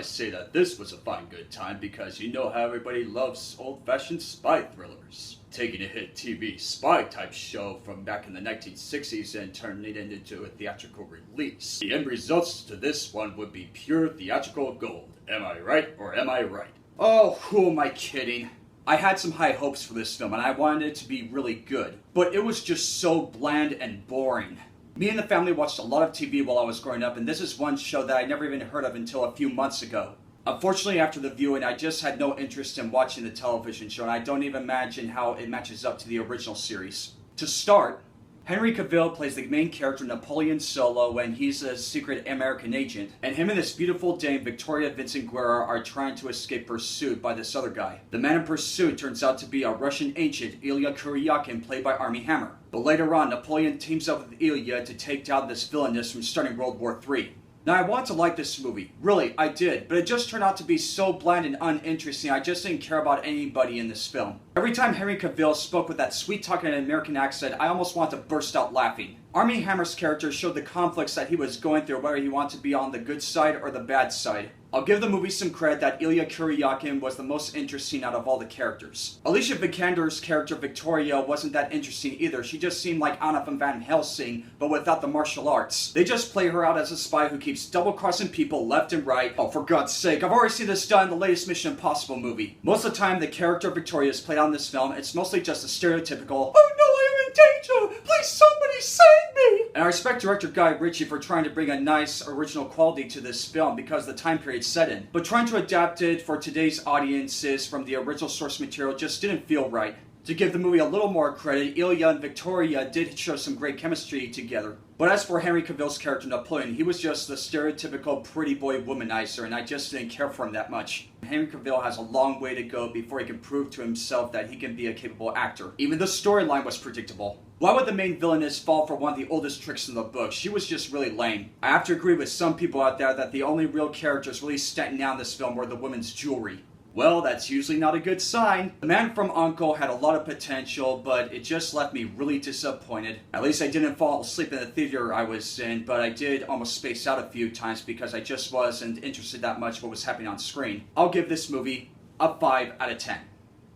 say that this was a fine good time because you know how everybody loves old-fashioned spy thrillers. Taking a hit TV spy-type show from back in the 1960s and turning it into a theatrical release. The end results to this one would be pure theatrical gold. Am I right or am I right? Oh, who am I kidding? I had some high hopes for this film and I wanted it to be really good, but it was just so bland and boring. Me and the family watched a lot of TV while I was growing up, and this is one show that I never even heard of until a few months ago. Unfortunately, after the viewing, I just had no interest in watching the television show, and I don't even imagine how it matches up to the original series. To start, Henry Cavill plays the main character Napoleon Solo, and he's a secret American agent, and him and this beautiful dame Victoria Vincent Guerra are trying to escape pursuit by this other guy. The man in pursuit turns out to be a Russian agent, Ilya Kuryakin, played by Armie Hammer. But later on, Napoleon teams up with Ilya to take down this villainess from starting World War III. Now, I want to like this movie. Really, I did. But it just turned out to be so bland and uninteresting, I just didn't care about anybody in this film. Every time Henry Cavill spoke with that sweet-talking American accent, I almost wanted to burst out laughing. Armie Hammer's character showed the conflicts that he was going through, whether he wanted to be on the good side or the bad side. I'll give the movie some credit that Ilya Kuryakin was the most interesting out of all the characters. Alicia Vikander's character Victoria wasn't that interesting either. She just seemed like Anna from Van Helsing, but without the martial arts. They just play her out as a spy who keeps double-crossing people left and right. Oh, for God's sake, I've already seen this done in the latest Mission Impossible movie. Most of the time, the character Victoria is played out in this film, it's mostly just a stereotypical, "Oh no, I am in danger! Please somebody save me!" And I respect director Guy Ritchie for trying to bring a nice, original quality to this film because the time period set in. But trying to adapt it for today's audiences from the original source material just didn't feel right. To give the movie a little more credit, Ilya and Victoria did show some great chemistry together. But as for Henry Cavill's character Napoleon, he was just the stereotypical pretty boy womanizer, and I just didn't care for him that much. Henry Cavill has a long way to go before he can prove to himself that he can be a capable actor. Even the storyline was predictable. Why would the main villainess fall for one of the oldest tricks in the book? She was just really lame. I have to agree with some people out there that the only real characters really standing out in this film were the women's jewelry. Well, that's usually not a good sign. The man from U.N.C.L.E. had a lot of potential, but it just left me really disappointed. At least I didn't fall asleep in the theater I was in, but I did almost space out a few times because I just wasn't interested that much what was happening on screen. I'll give this movie a 5 out of 10.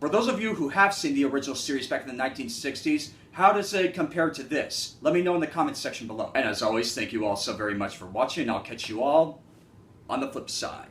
For those of you who have seen the original series back in the 1960s, how does it compare to this? Let me know in the comments section below. And as always, thank you all so very much for watching. I'll catch you all on the flip side.